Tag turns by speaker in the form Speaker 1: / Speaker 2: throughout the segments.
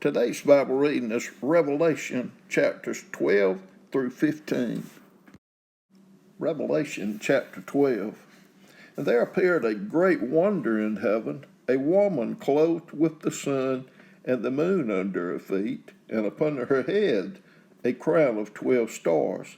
Speaker 1: Today's Bible reading is Revelation chapters 12 through 15. Revelation chapter 12. And there appeared a great wonder in heaven, a woman clothed with the sun and the moon under her feet, and upon her head a crown of 12 stars.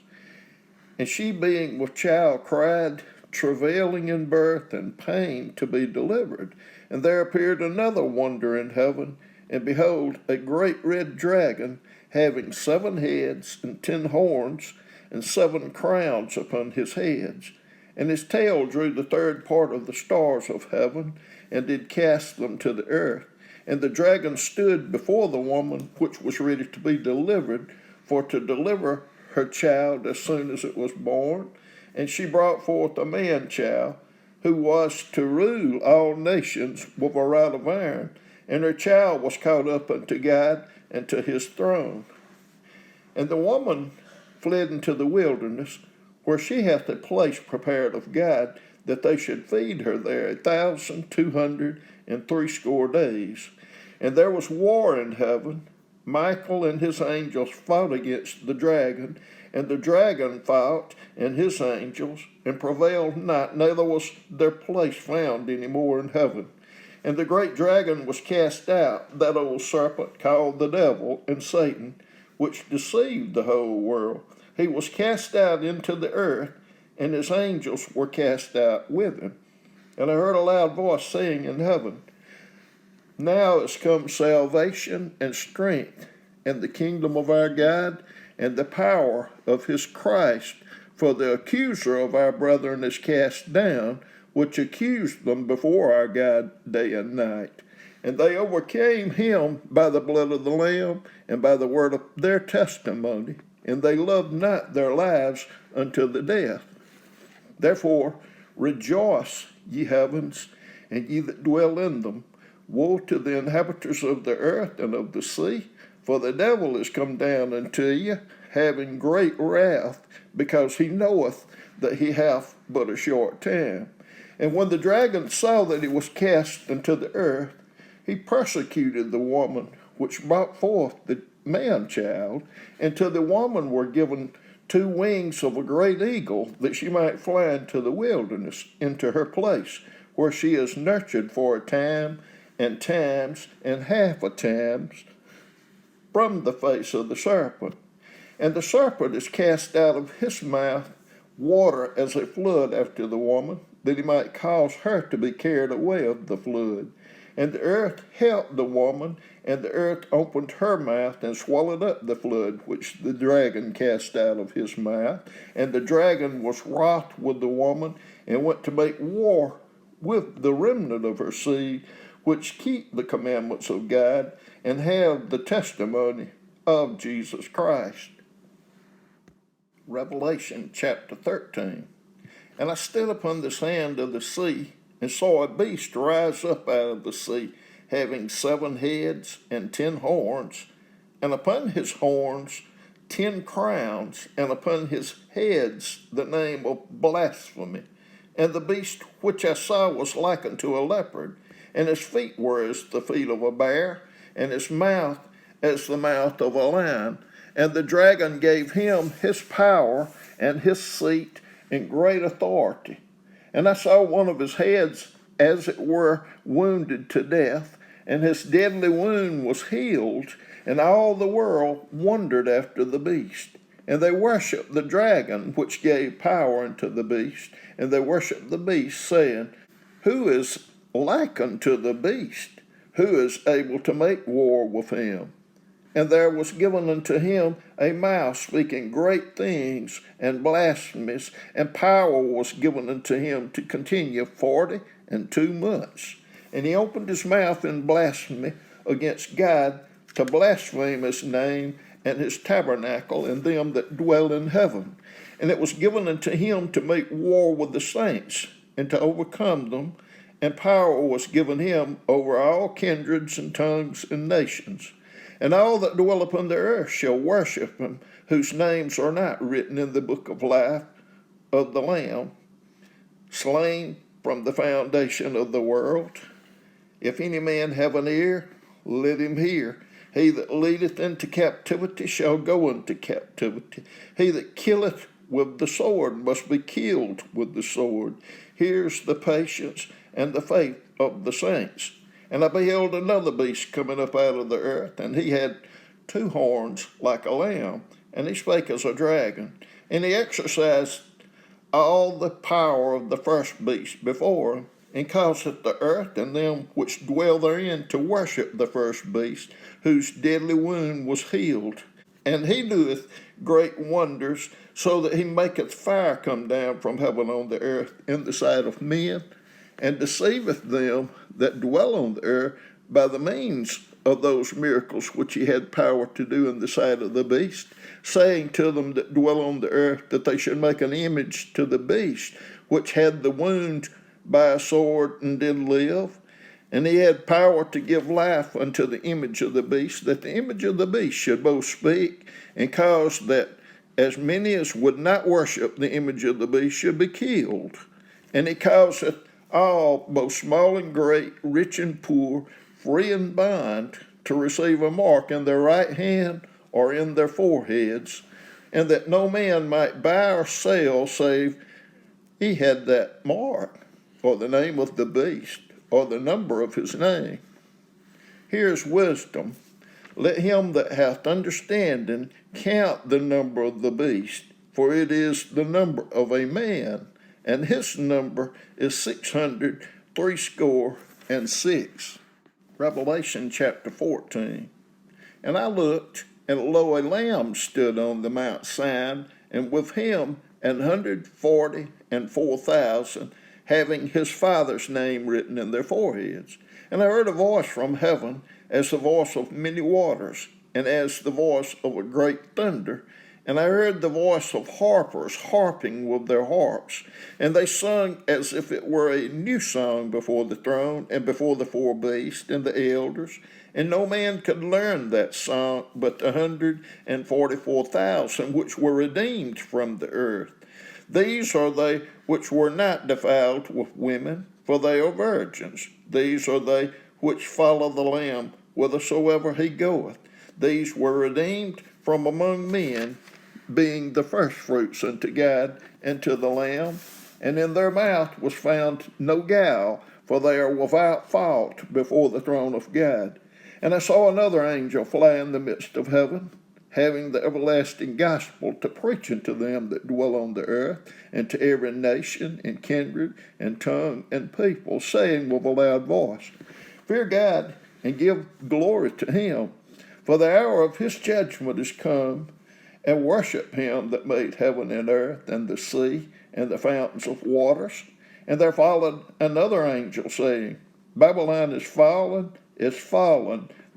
Speaker 1: And she, being with child, cried, travailing in birth and pain to be delivered. And there appeared another wonder in heaven, and behold, a great red dragon, having 7 heads and 10 horns, and 7 crowns upon his heads. And his tail drew the third part of the stars of heaven, and did cast them to the earth. And the dragon stood before the woman which was ready to be delivered, for to deliver her child as soon as it was born. And she brought forth a man-child, who was to rule all nations with a rod of iron. And her child was caught up unto God and to his throne. And the woman fled into the wilderness, where she hath a place prepared of God, that they should feed her there 1,260 days. And there was war in heaven. Michael and his angels fought against the dragon, and the dragon fought and his angels, and prevailed not, neither was their place found any more in heaven. And the great dragon was cast out, that old serpent called the devil and Satan, which deceived the whole world. He was cast out into the earth, and his angels were cast out with him. And I heard a loud voice saying in heaven, Now is come salvation and strength, and the kingdom of our God, and the power of his Christ. For the accuser of our brethren is cast down, which accused them before our God day and night. And they overcame him by the blood of the Lamb, and by the word of their testimony, and they loved not their lives unto the death. Therefore rejoice, ye heavens, and ye that dwell in them. Woe to the inhabitants of the earth and of the sea, for the devil is come down unto you, having great wrath, because he knoweth that he hath but a short time. And when the dragon saw that he was cast into the earth, he persecuted the woman which brought forth the man-child, and to the woman were given 2 wings of a great eagle, that she might fly into the wilderness, into her place, where she is nurtured for a time, and times, and half a times, from the face of the serpent. And the serpent is cast out of his mouth water as a flood after the woman, that he might cause her to be carried away of the flood. And the earth helped the woman, and the earth opened her mouth and swallowed up the flood which the dragon cast out of his mouth. And the dragon was wroth with the woman, and went to make war with the remnant of her seed, which keep the commandments of God, and have the testimony of Jesus Christ. Revelation chapter 13. And I stood upon the sand of the sea, and saw a beast rise up out of the sea, having 7 heads and 10 horns, and upon his horns 10 crowns, and upon his heads the name of blasphemy. And the beast which I saw was like unto a leopard, and his feet were as the feet of a bear, and his mouth as the mouth of a lion. And the dragon gave him his power and his seat and great authority. And I saw one of his heads as it were wounded to death, and his deadly wound was healed, and all the world wondered after the beast. And they worshipped the dragon, which gave power unto the beast, and they worshipped the beast, saying, Who is like unto the beast? Who is able to make war with him? And there was given unto him a mouth speaking great things and blasphemies, and power was given unto him to continue 42 months. And he opened his mouth in blasphemy against God, to blaspheme his name and his tabernacle and them that dwell in heaven. And it was given unto him to make war with the saints, and to overcome them, and power was given him over all kindreds and tongues and nations. And all that dwell upon the earth shall worship him, whose names are not written in the book of life of the Lamb, slain from the foundation of the world. If any man have an ear, let him hear. He that leadeth into captivity shall go into captivity. He that killeth with the sword must be killed with the sword. Here's the patience and the faith of the saints. And I beheld another beast coming up out of the earth, and he had 2 horns like a lamb, and he spake as a dragon. And he exercised all the power of the first beast before him, and causeth the earth and them which dwell therein to worship the first beast, whose deadly wound was healed. And he doeth great wonders, so that he maketh fire come down from heaven on the earth in the sight of men, and deceiveth them that dwell on the earth by the means of those miracles which he had power to do in the sight of the beast, saying to them that dwell on the earth that they should make an image to the beast, which had the wound by a sword and did live. And he had power to give life unto the image of the beast, that the image of the beast should both speak, and cause that as many as would not worship the image of the beast should be killed. And he causeth all, both small and great, rich and poor, free and bond, to receive a mark in their right hand or in their foreheads, and that no man might buy or sell save he had that mark, or the name of the beast, or the number of his name. Here's wisdom. Let him that hath understanding count the number of the beast, for it is the number of a man, and his number is 666. Revelation chapter 14. And I looked, and lo, a lamb stood on the Mount Sinai, and with him 144,000, having his Father's name written in their foreheads. And I heard a voice from heaven, as the voice of many waters, and as the voice of a great thunder. And I heard the voice of harpers harping with their harps, and they sung as if it were a new song before the throne, and before the 4 beasts and the elders. And no man could learn that song but 144,000 which were redeemed from the earth. These are they which were not defiled with women, for they are virgins. These are they which follow the Lamb whithersoever he goeth. These were redeemed from among men, being the firstfruits unto God and to the Lamb. And in their mouth was found no guile, for they are without fault before the throne of God. And I saw another angel fly in the midst of heaven, having the everlasting gospel to preach unto them that dwell on the earth, and to every nation, and kindred, and tongue, and people, saying with a loud voice, Fear God, and give glory to him, for the hour of his judgment is come, and worship him that made heaven and earth, and the sea, and the fountains of waters. And there followed another angel, saying, Babylon is fallen,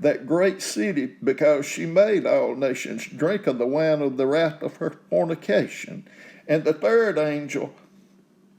Speaker 1: that great city, because she made all nations drink of the wine of the wrath of her fornication. And the third angel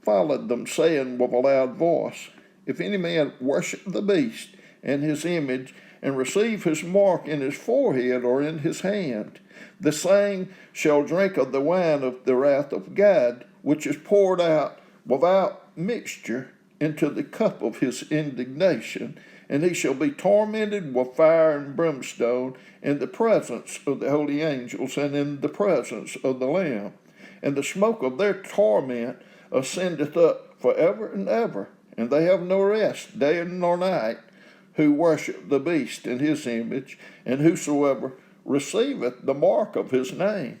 Speaker 1: followed them, saying with a loud voice, If any man worship the beast and his image, and receive his mark in his forehead or in his hand, the same shall drink of the wine of the wrath of God, which is poured out without mixture into the cup of his indignation, and he shall be tormented with fire and brimstone in the presence of the holy angels and in the presence of the Lamb. And the smoke of their torment ascendeth up forever and ever, and they have no rest day nor night, who worship the beast in his image, and whosoever receiveth the mark of his name.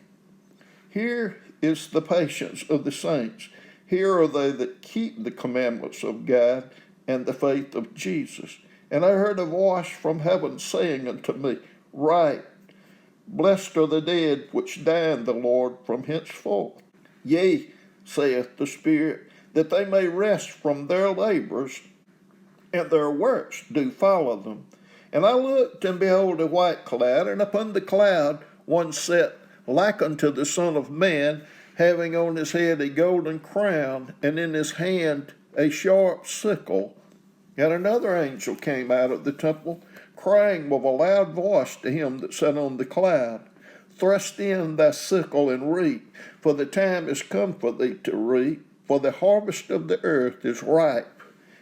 Speaker 1: Here is the patience of the saints. Here are they that keep the commandments of God and the faith of Jesus. And I heard a voice from heaven saying unto me, Write, Blessed are the dead which die in the Lord from henceforth. Yea, saith the Spirit, that they may rest from their labors, and their works do follow them. And I looked, and behold a white cloud, and upon the cloud one sat like unto the Son of Man, having on his head a golden crown, and in his hand a sharp sickle. And another angel came out of the temple, crying with a loud voice to him that sat on the cloud, Thrust in thy sickle and reap, for the time is come for thee to reap, for the harvest of the earth is ripe.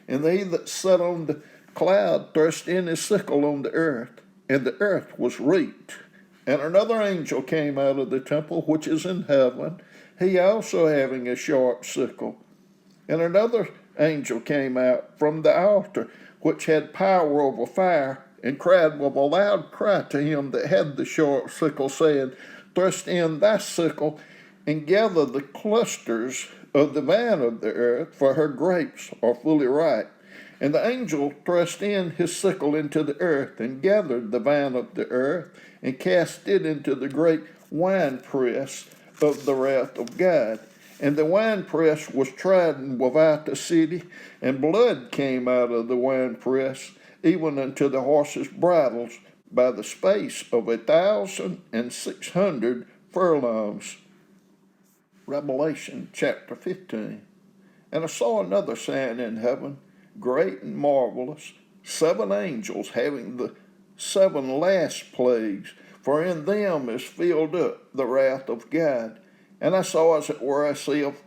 Speaker 1: And he that sat on the cloud thrust in his sickle on the earth, and the earth was reaped. And another angel came out of the temple which is in heaven, he also having a sharp sickle. And another angel came out from the altar, which had power over fire, and cried with a loud cry to him that had the sharp sickle, saying, Thrust in thy sickle, and gather the clusters of the vine of the earth, for her grapes are fully ripe. And the angel thrust in his sickle into the earth, and gathered the vine of the earth, and cast it into the great winepress of the wrath of God. And the winepress was trodden without the city, and blood came out of the winepress, even unto the horses' bridles, by the space of 1,600 furlongs. Revelation chapter 15. And I saw another sign in heaven, great and marvelous, 7 angels having the 7 last plagues, for in them is filled up the wrath of God. And I saw as it were a sea of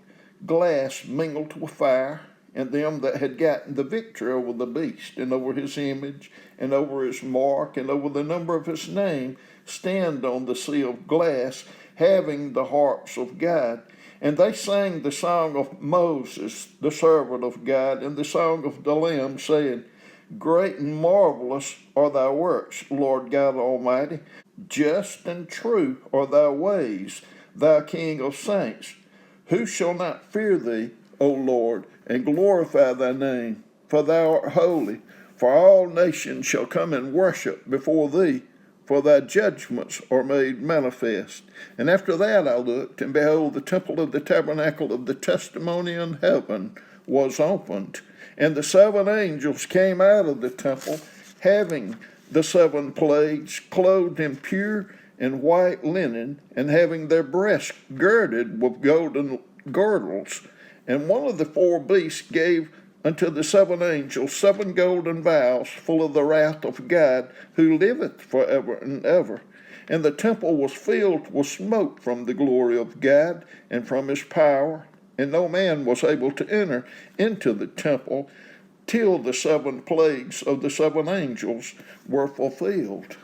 Speaker 1: glass mingled with fire, and them that had gotten the victory over the beast, and over his image, and over his mark, and over the number of his name, stand on the sea of glass, having the harps of God. And they sang the song of Moses, the servant of God, and the song of the Lamb, saying, Great and marvelous are thy works, Lord God Almighty. Just and true are thy ways, thou King of saints. Who shall not fear thee, O Lord, and glorify thy name? For thou art holy. For all nations shall come and worship before thee, for thy judgments are made manifest. And after that I looked, and behold, the temple of the tabernacle of the testimony in heaven was opened. And the 7 angels came out of the temple, having the 7 plagues, clothed in pure and white linen, and having their breasts girded with golden girdles. And one of the 4 beasts gave unto the 7 angels 7 golden vials full of the wrath of God, who liveth forever and ever. And the temple was filled with smoke from the glory of God and from his power, and no man was able to enter into the temple till the 7 plagues of the 7 angels were fulfilled.